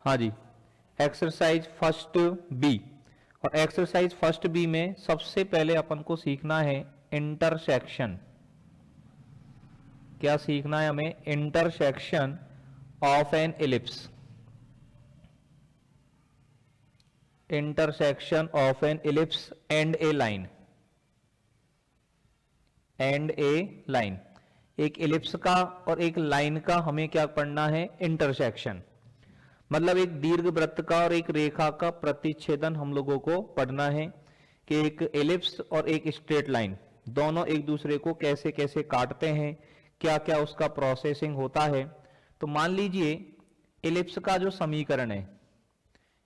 हाँ जी, exercise first B. और exercise first B में सबसे पहले अपन को सीखना है इंटरसेक्शन। क्या सीखना है हमें? Intersection of N ellipse. Intersection of N ellipse and A line. And A line, एक इलिप्स का और एक लाइन का हमें क्या पढ़ना है? इंटरसेक्शन। मतलब एक दीर्घ वृत्त का और एक रेखा का प्रतिच्छेदन हम लोगों को पढ़ना है कि एक एलिप्स और एक स्ट्रेट लाइन दोनों एक दूसरे को कैसे कैसे काटते हैं, क्या क्या उसका प्रोसेसिंग होता है। तो मान लीजिए एलिप्स का जो समीकरण है,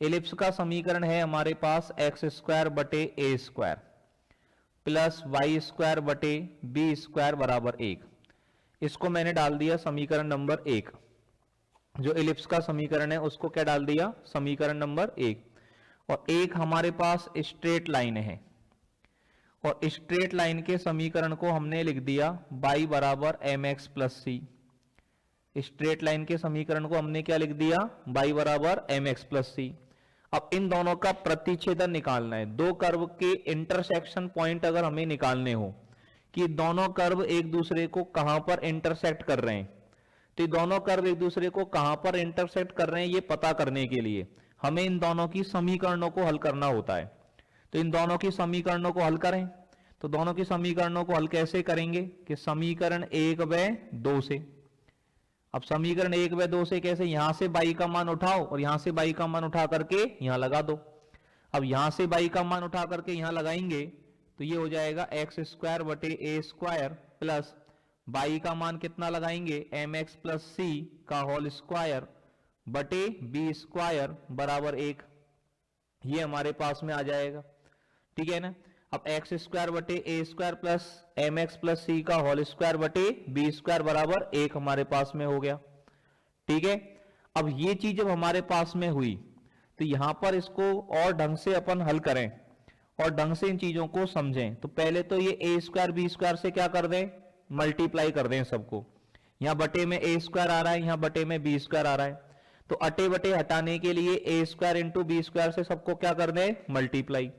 एलिप्स का समीकरण है हमारे पास एक्स स्क्वायर बटे a square plus Y square बटे बी स्क्वायर बराबर 1। इसको मैंने डाल दिया समीकरण नंबर 1। जो इलिप्स का समीकरण है उसको क्या डाल दिया? समीकरण नंबर 1। और एक हमारे पास स्ट्रेट लाइन है, और स्ट्रेट लाइन के समीकरण को हमने लिख दिया y बराबर एम एक्स प्लस सी। स्ट्रेट लाइन के समीकरण को हमने क्या लिख दिया? y बराबर एम एक्स प्लस सी। अब इन दोनों का प्रतिच्छेदन निकालना है। दो कर्व के इंटरसेक्शन पॉइंट अगर हमें निकालने हो कि दोनों कर्व एक दूसरे को कहां पर इंटरसेक्ट कर रहे हैं, तो ये दोनों कर्व एक दूसरे को कहां पर इंटरसेक्ट कर रहे हैं ये पता करने के लिए हमें इन दोनों की समीकरणों को हल करना होता है। तो इन दोनों की समीकरणों को हल करें, तो दोनों की समीकरणों को हल कैसे करेंगे कि समीकरण 1 व 2 से। अब समीकरण 1 व 2 से कैसे? यहां से बाई का मान उठाओ और यहां से बाई का मान उठा करके यहां लगा दो। अब यहां से बाई का मान उठा करके यहां लगाएंगे तो ये हो जाएगा एक्स स्क्वायर बटे ए स्क्वायर प्लस बाई का मान कितना लगाएंगे? एम एक्स प्लस सी का होल स्क्वायर बटे बी स्क्वायर बराबर 1। ये हमारे पास में आ जाएगा, ठीक है ना। अब एक्स स्क्वायर बटे a square plus m x plus c का होल स्क्वायर बटे बी स्क्वायर बराबर 1 हमारे पास में हो गया, ठीक है। अब ये चीज जब हमारे पास में हुई तो यहां पर इसको और ढंग से अपन हल करें और ढंग से इन चीजों को समझें। तो पहले तो ये ए स्क्वायर बी स्क्वायर से क्या कर दें? मल्टीप्लाई कर दें सबको। यहां बटे में ए स्क्वायर आ रहा है, यहां बटे में बी स्क्वायर आ रहा है, तो अटे बटे हटाने के लिए ए स्क्वायर इंटू बी स्क्वायर से सबको क्या कर दें? मल्टीप्लाई।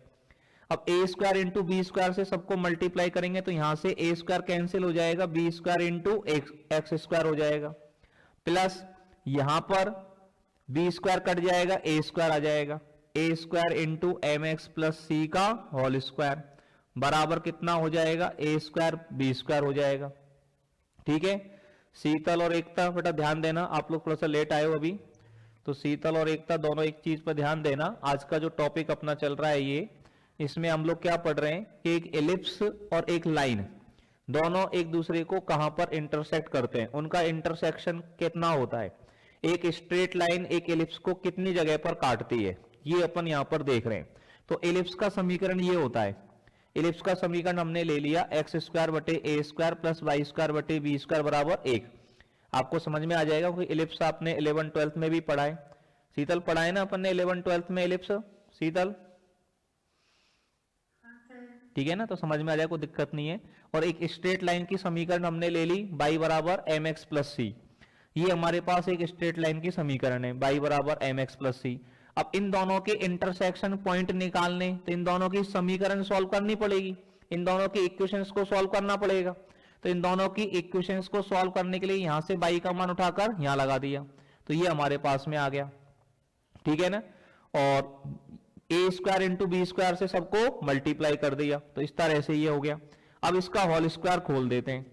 अब ए स्क्वायर इंटू बी स्क्वायर से सबको मल्टीप्लाई करेंगे तो यहां से ए स्क्वायर कैंसिल हो जाएगा, B square into X square हो जाएगा, प्लस यहां पर बी स्क्वायर कट जाएगा, ए स्क्वायर आ जाएगा, a square into m x plus c का होल स्क्वायर बराबर कितना हो जाएगा? ए स्क्वायर बी स्क्वायर हो जाएगा, ठीक है। शीतल और एकता बेटा ध्यान देना, आप लोग थोड़ा सा लेट आए हो अभी, तो शीतल और एकता दोनों एक चीज पर ध्यान देना। आज का जो टॉपिक अपना चल रहा है ये, इसमें हम लोग क्या पढ़ रहे हैं कि एक एलिप्स और एक लाइन दोनों एक दूसरे को कहां पर इंटरसेक्ट करते हैं, उनका इंटरसेक्शन कितना होता है, एक स्ट्रेट लाइन एक एलिप्स को कितनी जगह पर काटती है, ये अपन यहां पर देख रहे हैं। तो एलिप्स का समीकरण ये होता है। एलिप्स का समीकरण हमने ले लिया एक्स स्क्वायर बटे a square plus Y square बटे बी स्क्वायर बराबर 1। आपको समझ में आ जाएगा क्योंकि एलिप्स आपने 11 12 में भी पढ़ा है। शीतल पढ़ाए ना अपन ने 11 12 में एलिप्स? शीतल ठीक है ना, तो समझ में आ जाए, कोई दिक्कत नहीं है। और एक स्ट्रेट लाइन की समीकरण हमने ले ली बाई बराबर एम एक्स प्लस सी। ये हमारे पास एक स्ट्रेट लाइन की समीकरण है बाई बराबर एम एक्स प्लस सी। अब इन दोनों के इंटरसेक्शन पॉइंट निकालने तो इन दोनों की समीकरण सॉल्व करनी पड़ेगी, इन दोनों की इक्वेशंस को सॉल्व करना पड़ेगा। तो इन दोनों की इक्वेशंस को सॉल्व करने के लिए यहां से बाई का मान उठाकर यहां लगा दिया, तो ये हमारे पास में आ गया, ठीक है ना। और ए स्क्वायर इंटू बी स्क्वायर से सबको मल्टीप्लाई कर दिया, तो इस तरह से ये हो गया। अब इसका होल स्क्वायर खोल देते हैं।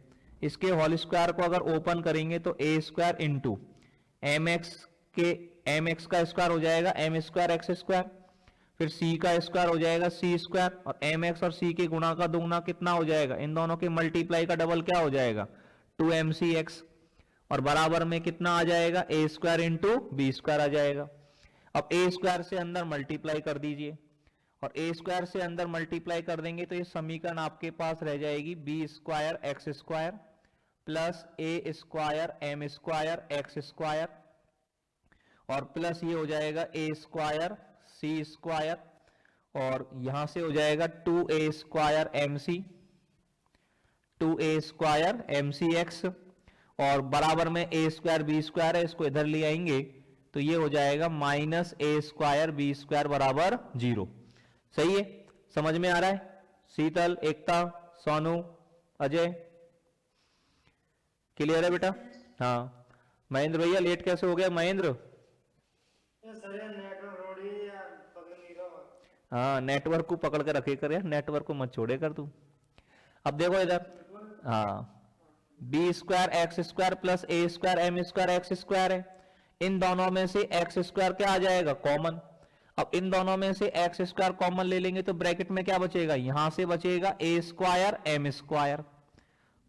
इसके होल स्क्वायर को अगर ओपन करेंगे तो ए स्क्वायर इंटू एम एक्स के एम एक्स का स्क्वायर हो जाएगा एम स्क्वायर एक्स स्क्वायर, फिर सी का स्क्वायर हो जाएगा सी स्क्वायर, और एम एक्स और सी के गुणा का दुगुना कितना हो जाएगा? इन दोनों के मल्टीप्लाई का डबल क्या हो जाएगा? 2mc(x), और बराबर में कितना आ जाएगा? A square into B square आ जाएगा। अब ए स्क्वायर से अंदर मल्टीप्लाई कर दीजिए, और ए स्क्वायर से अंदर मल्टीप्लाई कर देंगे तो ये समीकरण आपके पास रह जाएगी b square x square plus a square M square x square, और प्लस ये हो जाएगा ए स्क्वायर सी स्क्वायर, और यहां से हो जाएगा 2a square M C, 2a square M C X, और बराबर में ए स्क्वायर बी स्क्वायर है, इसको इधर ले आएंगे तो ये हो जाएगा minus A square B square बराबर 0। सही है, समझ में आ रहा है? शीतल, एकता, सोनू, अजय, क्लियर है बेटा? हाँ महेंद्र भैया लेट कैसे हो गया महेंद्र? हाँ नेटवर्क को पकड़ के रखे कर यार, नेटवर्क को मत छोड़े कर तू। अब देखो इधर, हाँ b square x square plus a square M square x square है। इन दोनों में से एक्स स्क्वायर क्या आ जाएगा? कॉमन। अब इन दोनों में से एक्स स्क्वायर कॉमन ले लेंगे तो ब्रैकेट में क्या बचेगा? यहां से बचेगा ए स्क्वायर एम स्क्वायर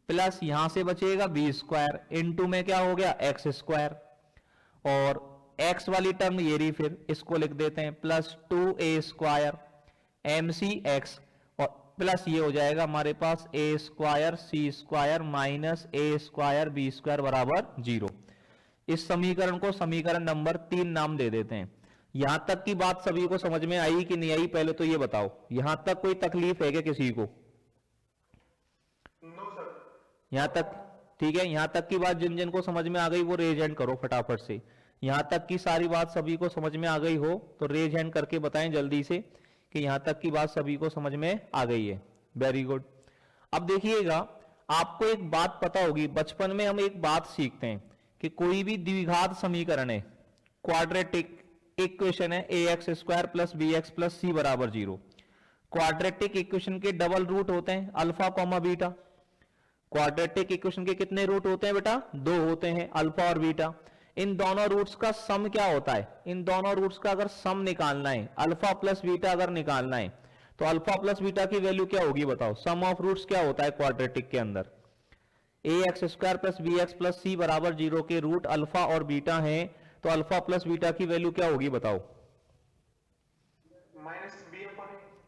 प्लस यहां से बचेगा बी स्क्वायर, इनटू में क्या हो गया? X square. और एक्स वाली टर्म ये रही, फिर इसको लिख देते हैं plus 2a square M C X, और प्लस ये हो जाएगा हमारे पास A square C square minus A square B square बराबर 0। इस समीकरण को समीकरण नंबर 3 नाम दे देते हैं। यहां तक की बात सभी को समझ में आई कि नहीं आई? पहले तो ये बताओ, यहां तक कोई तकलीफ है क्या किसी को? यहां तक ठीक है? यहां तक की बात जिन जिन को समझ में आ गई वो रेज हैंड करो फटाफट से। यहां तक की सारी बात सभी को समझ में आ गई हो तो रेज हैंड करके बताएं जल्दी से कि यहां तक की बात सभी को समझ में आ गई है। Very good. अब देखिएगा, आपको एक बात पता होगी, बचपन में हम एक बात सीखते हैं कि कोई भी द्विघात समीकरण है, क्वाड्रेटिक इक्वेशन है a x square plus b x plus c बराबर 0। क्वाड्रेटिक इक्वेशन के डबल रूट होते हैं alpha comma beta. Quadratic equation के कितने रूट होते हैं बेटा? 2 होते हैं, अल्फा और बीटा। इन दोनों रूट्स का सम क्या होता है? इन दोनों रूट्स का अगर सम निकालना है, अल्फा प्लस बीटा अगर निकालना है, तो अल्फा प्लस बीटा की वैल्यू क्या होगी बताओ? सम ऑफ रूट्स क्या होता है क्वाड्रेटिक के अंदर? A x square plus b x plus c बराबर 0 के रूट अल्फा और बीटा हैं, तो अल्फा प्लस बीटा की वैल्यू क्या होगी बताओ?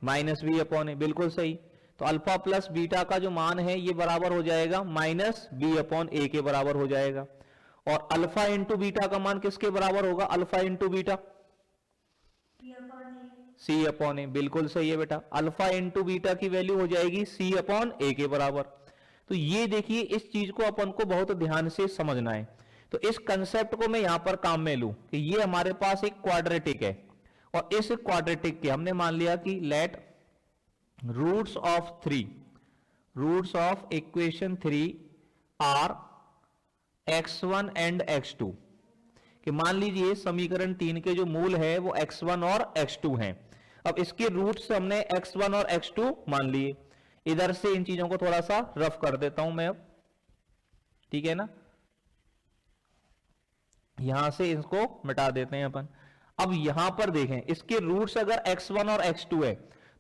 Minus b upon a. बिल्कुल सही। तो अल्फा प्लस बीटा का जो मान है ये बराबर हो जाएगा माइनस बी अपॉन ए के बराबर हो जाएगा। और अल्फा इंटू बीटा का मान किसके बराबर होगा? Alpha into beta C upon a. बिल्कुल सही है बेटा, अल्फा इंटू बीटा की वैल्यू हो जाएगी सी अपॉन ए के बराबर। तो ये देखिए, इस चीज को अपन को बहुत ध्यान से समझना है। तो इस कंसेप्ट को मैं यहां पर काम में लूं कि ये हमारे पास एक क्वाड्रेटिक है, और इस क्वाड्रेटिक के हमने मान लिया कि let roots of equation 3 are x1 and x2, कि मान लीजिए समीकरण 3 के जो मूल है वो x1 और x2 हैं। अब इसके रूट्स हमने x1 और x2 मान लिए। इधर से इन चीजों को थोड़ा सा रफ कर देता हूं मैं अब, ठीक है ना? यहां से इसको मिटा देते हैं अपन। अब यहां पर देखें, इसके रूट्स अगर x1 और x2 है,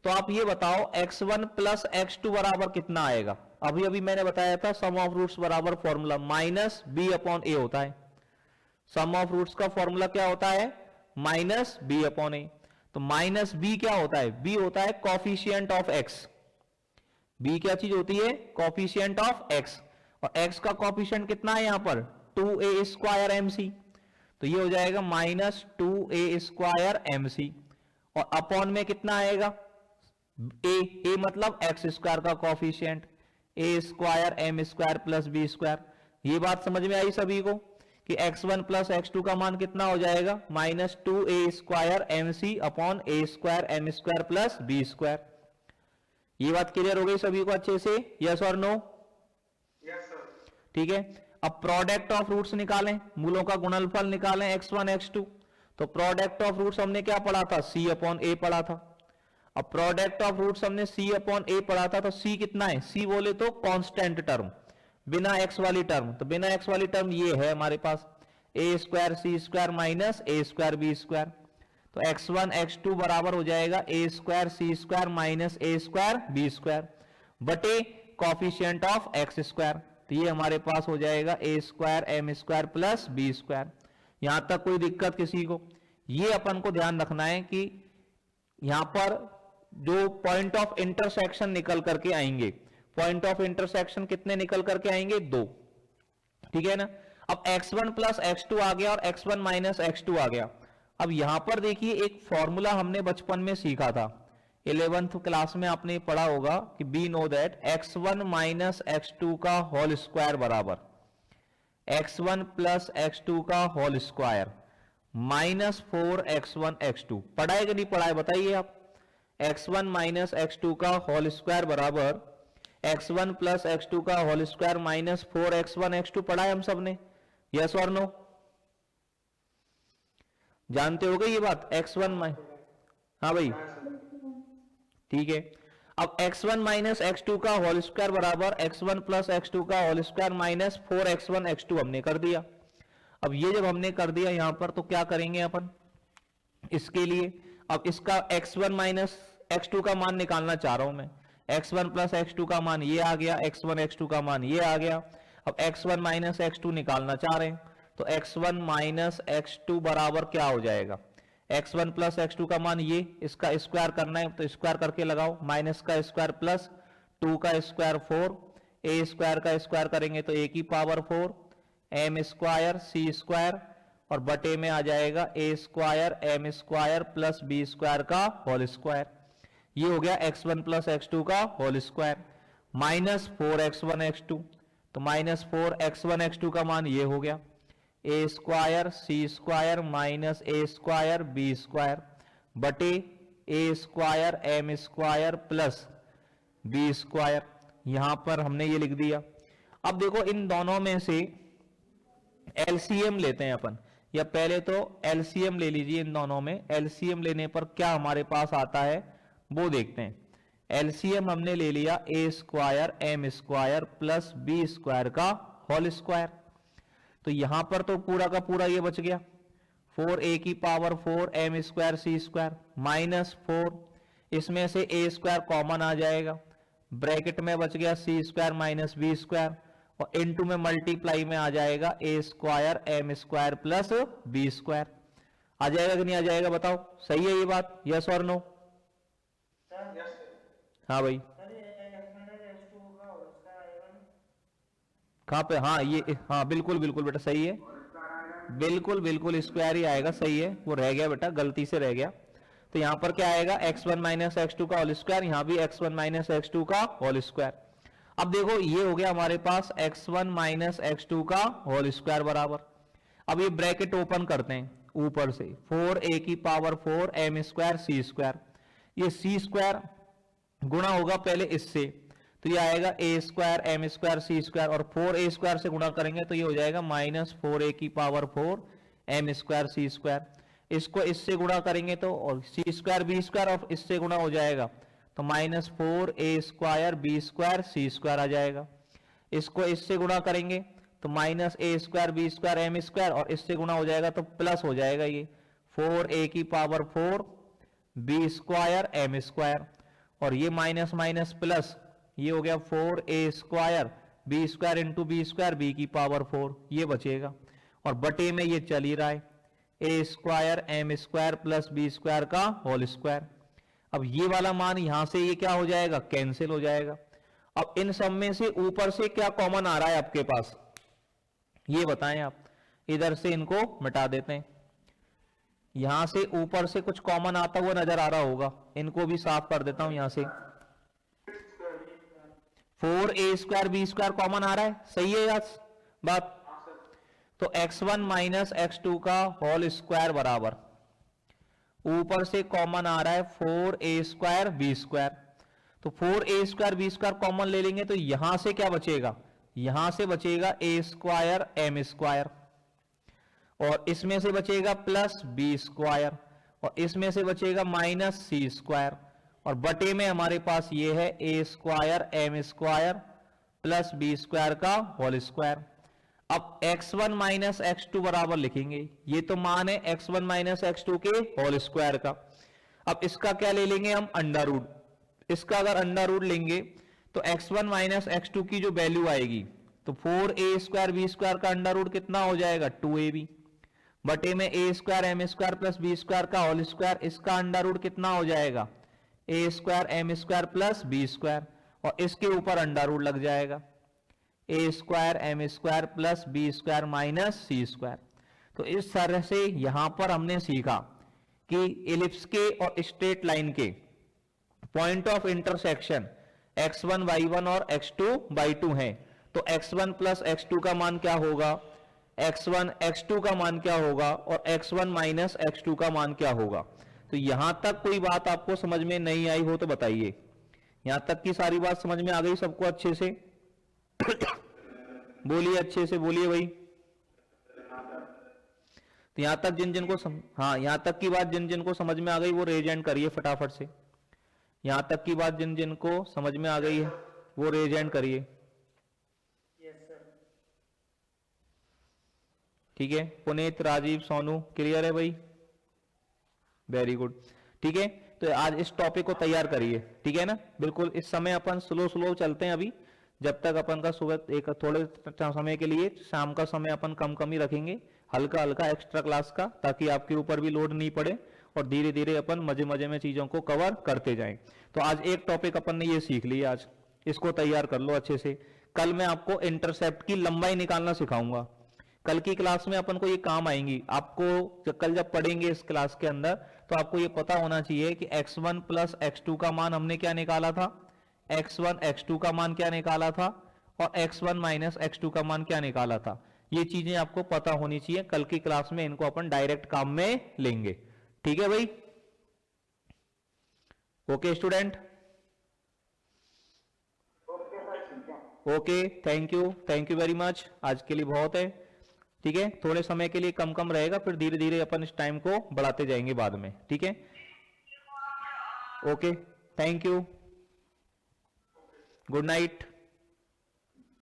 तो आप ये बताओ x1 प्लस x2 बराबर कितना आएगा? अभी अभी मैंने बताया था सम ऑफ रूट्स बराबर फॉर्मूला माइनस बी अपॉन ए होता है। सम ऑफ रूट्स का फॉर्मूला क्या होता है? माइनस बी अपॉन ए। तो माइनस बी क्या होता है? बी होता है कॉफिशिएंट ऑफ एक्स। बी क्या चीज होती है? Coefficient of x. और एक्स का कॉफिशिएंट कितना है यहां पर? 2a square M C. तो ये हो जाएगा minus 2a square M C, और अपॉन में कितना आएगा? ए मतलब एक्स स्क्वायर का coefficient, a square M square plus B square. ये बात समझ में आई सभी को कि x1 प्लस x2 का मान कितना हो जाएगा? Minus 2a square M c upon a square M square plus B square. ये बात क्लियर हो गई सभी को अच्छे से? यस और नो? Yes sir. ठीक है। अब प्रोडक्ट ऑफ रूट्स निकालें, मूलों का गुणनफल निकालें x1 x2। तो प्रोडक्ट ऑफ रूट्स हमने क्या पढ़ा था? c अपॉन ए पढ़ा था। अब प्रोडक्ट ऑफ रूट्स हमने c अपॉन ए पढ़ा था, तो c कितना है? c बोले तो कांस्टेंट टर्म, बिना x वाली टर्म। तो बिना x वाली टर्म ये है हमारे पास a square C square minus A square B square. तो x1 x2 बराबर हो जाएगा a square C square minus A square B square बटे कॉफिशिएंट ऑफ x स्क्वायर। तो ये हमारे पास हो जाएगा a square M square plus B square. यहां तक कोई दिक्कत किसी को? ये अपन को ध्यान रखना है कि यहां पर जो पॉइंट ऑफ इंटरसेक्शन निकल करके आएंगे, पॉइंट ऑफ इंटरसेक्शन कितने निकल करके आएंगे? 2, ठीक है ना? अब x1 प्लस x2 आ गया और x1 माइनस x2 आ गया। अब यहां पर देखिए, एक फॉर्मूला हमने बचपन में सीखा था, 11th क्लास में आपने पढ़ा होगा कि be know that x1 minus x2 का होल स्क्वायर बराबर x1 प्लस x2 का whole square minus 4x1 x2 पढ़ा है कि नहीं पढ़ा है बताइए आप। x1 माइनस x2 का होल स्क्वायर बराबर x1 प्लस x2 का whole square minus 4x1 x2 पढ़ा है हम सब ने, यस और नो? जानते हो गए ये बात? x1 हाँ भाई ठीक है। अब x1 माइनस x2 का होल स्क्वायर बराबर x1 प्लस x2 का whole square minus 4x1 x2 हमने कर दिया। अब ये जब हमने कर दिया यहां पर तो क्या करेंगे अपन इसके लिए, अब इसका x1 माइनस x2 का मान निकालना चाह रहा हूं मैं। x1 प्लस x2 का मान ये आ गया, x1 x2 का मान ये आ गया। अब x1 माइनस x2 निकालना चाह रहे हैं तो x1 माइनस x2 बराबर क्या हो जाएगा, x1 प्लस x2 का मान ये, इसका स्क्वायर करना है तो स्क्वायर करके लगाओ, माइनस का स्क्वायर प्लस 2 का स्क्वायर 4, ए स्क्वायर का स्क्वायर करेंगे तो a की power 4, m square c square और बटे में आ जाएगा a square m square plus b square का होल स्क्वायर। ये हो गया x1 प्लस x2 का whole square minus 4x1 x2, तो माइनस 4x1 x2 का मान ये हो गया a square c square minus a square b square बटे a square m square plus b square. यहां पर हमने ये लिख दिया। अब देखो इन दोनों में से एलसीएम लेते हैं अपन, या पहले तो एलसीएम ले लीजिए इन दोनों में। एलसीएम लेने पर क्या हमारे पास आता है वो देखते हैं। एलसीएम हमने ले लिया a square M square plus B square का होल स्क्वायर, तो यहां पर तो पूरा का पूरा ये बच गया 4a की पावर 4 एम स्क्वायर सी स्क्वायर माइनस 4, इसमें से a स्क्वायर कॉमन आ जाएगा, ब्रैकेट में बच गया c square minus b square और इनटू में मल्टीप्लाई में आ जाएगा a square M square plus B square. आ जाएगा कि नहीं आ जाएगा बताओ, सही है ये बात, यस और नो? हाँ भाई कहां पे, हाँ ये हाँ बिल्कुल बिल्कुल बेटा सही है, बिल्कुल बिल्कुल स्क्वायर ही आएगा, सही है, वो रह गया बेटा गलती से रह गया। तो यहां पर क्या आएगा x1 माइनस x2 का होल स्क्वायर, यहां भी x1 माइनस x2 का होल स्क्वायर। अब देखो ये हो गया हमारे पास x1 माइनस x2 का होल स्क्वायर बराबर, अब ये ब्रैकेट ओपन करते हैं ऊपर से 4a की पावर 4 एम स्क्वायर सी स्क्वायर, ये सी स्क्वायर गुणा होगा पहले इससे तो ये आएगा a square M square C square और 4a स्क्वायर से गुणा करेंगे तो ये हो जाएगा माइनस 4a की पावर 4 एम स्क्वायर सी स्क्वायर, इसको इससे गुणा करेंगे तो और सी स्क्वायर बी स्क्वायर और इससे गुणा हो जाएगा तो minus 4a square B square सी स्क्वायर आ जाएगा, इसको इससे गुणा करेंगे तो minus a square B square M square और इससे गुणा हो जाएगा तो प्लस हो जाएगा ये 4a की power 4 B square M square और ये माइनस माइनस प्लस, ये हो गया 4a square B square into B square B की पावर 4, ये बचेगा और बटे में ये चल ही रहा है a square M square plus B square का होल स्क्वायर। अब ये वाला मान यहां से ये क्या हो जाएगा, कैंसिल हो जाएगा। अब इन सब में से ऊपर से क्या कॉमन आ रहा है आपके पास, ये बताएं आप। इधर से इनको मिटा देते हैं, यहां से ऊपर से कुछ कॉमन आता हुआ नजर आ रहा होगा, इनको भी साफ कर देता हूं यहां से। 4a square B square common आ रहा है, सही है यार बात? तो x1 माइनस x2 का होल स्क्वायर बराबर ऊपर से कॉमन आ रहा है 4a स्क्वायर बी स्क्वायर, तो 4a square B square common ले लेंगे तो यहां से क्या बचेगा, यहां से बचेगा a स्क्वायर एम स्क्वायर और इसमें से बचेगा प्लस बी स्क्वायर और इसमें से बचेगा माइनस सी स्क्वायर और बटे में हमारे पास ये है a square M square plus B square का होल स्क्वायर। अब x1 माइनस x2 बराबर लिखेंगे, ये तो मान है x1 माइनस x2 के होल स्क्वायर का। अब इसका क्या ले लेंगे हम, अंडर रूट, इसका अगर अंडर रूट लेंगे तो x1 माइनस x2 की जो वैल्यू आएगी तो 4a स्क्वायर बी स्क्वायर का अंडर रूट कितना हो जाएगा 2ab बटे में a square M square plus B square का होल स्क्वायर, इसका अंडर रूट कितना हो जाएगा a square M square plus B square और इसके ऊपर अंडर रूट लग जाएगा a square M square plus B square minus C square. तो इस तरह से यहां पर हमने सीखा कि एलिप्स के और स्ट्रेट लाइन के point of intersection x1 y1 और x2 y2 है, तो x1 प्लस x2 का मान क्या होगा, x1 x2 का मान क्या होगा और x1 माइनस x2 का मान क्या होगा। तो यहां तक कोई बात आपको समझ में नहीं आई हो तो बताइए। यहां तक की सारी बात समझ में आ गई सबको अच्छे से? बोलिए, अच्छे से बोलिए भाई। तो यहां तक जिन जिन को हाँ, यहां तक की बात जिन जिन को समझ में आ गई वो रेज हैंड करिए फटाफट से। यहां तक की बात जिन जिन को समझ में आ गई है वो रेज हैंड करिए। ठीक है, पुनीत, राजीव, सोनू, क्लियर है भाई? Very good. ठीक है, तो आज इस टॉपिक को तैयार करिए, ठीक है ना? बिल्कुल इस समय अपन स्लो स्लो चलते हैं अभी, जब तक अपन का सुबह एक थोड़े समय के लिए शाम का समय अपन कम कम ही रखेंगे, हल्का हल्का एक्स्ट्रा क्लास का, ताकि आपके ऊपर भी लोड नहीं पड़े और धीरे धीरे अपन मजे मजे में चीजों को कवर करते जाएं। तो आज एक टॉपिक अपन ने ये सीख लिया, आज इसको तैयार कर लो अच्छे से। कल मैं आपको इंटरसेप्ट की लंबाई निकालना सिखाऊंगा। कल की क्लास में अपन को ये काम आएंगी। आपको कल जब पढ़ेंगे इस क्लास के अंदर तो आपको ये पता होना चाहिए कि x1 प्लस x2 का मान हमने क्या निकाला था, x1 x2 का मान क्या निकाला था और x1 माइनस x2 का मान क्या निकाला था। ये चीजें आपको पता होनी चाहिए। कल की क्लास में इनको अपन डायरेक्ट काम में लेंगे। ठीक है भाई? Okay student? Okay, thank you very much. आज के लिए बहुत है। ठीक है, थोड़े समय के लिए कम कम रहेगा, फिर धीरे धीरे अपन इस टाइम को बढ़ाते जाएंगे बाद में। ठीक है, okay, thank you, good night.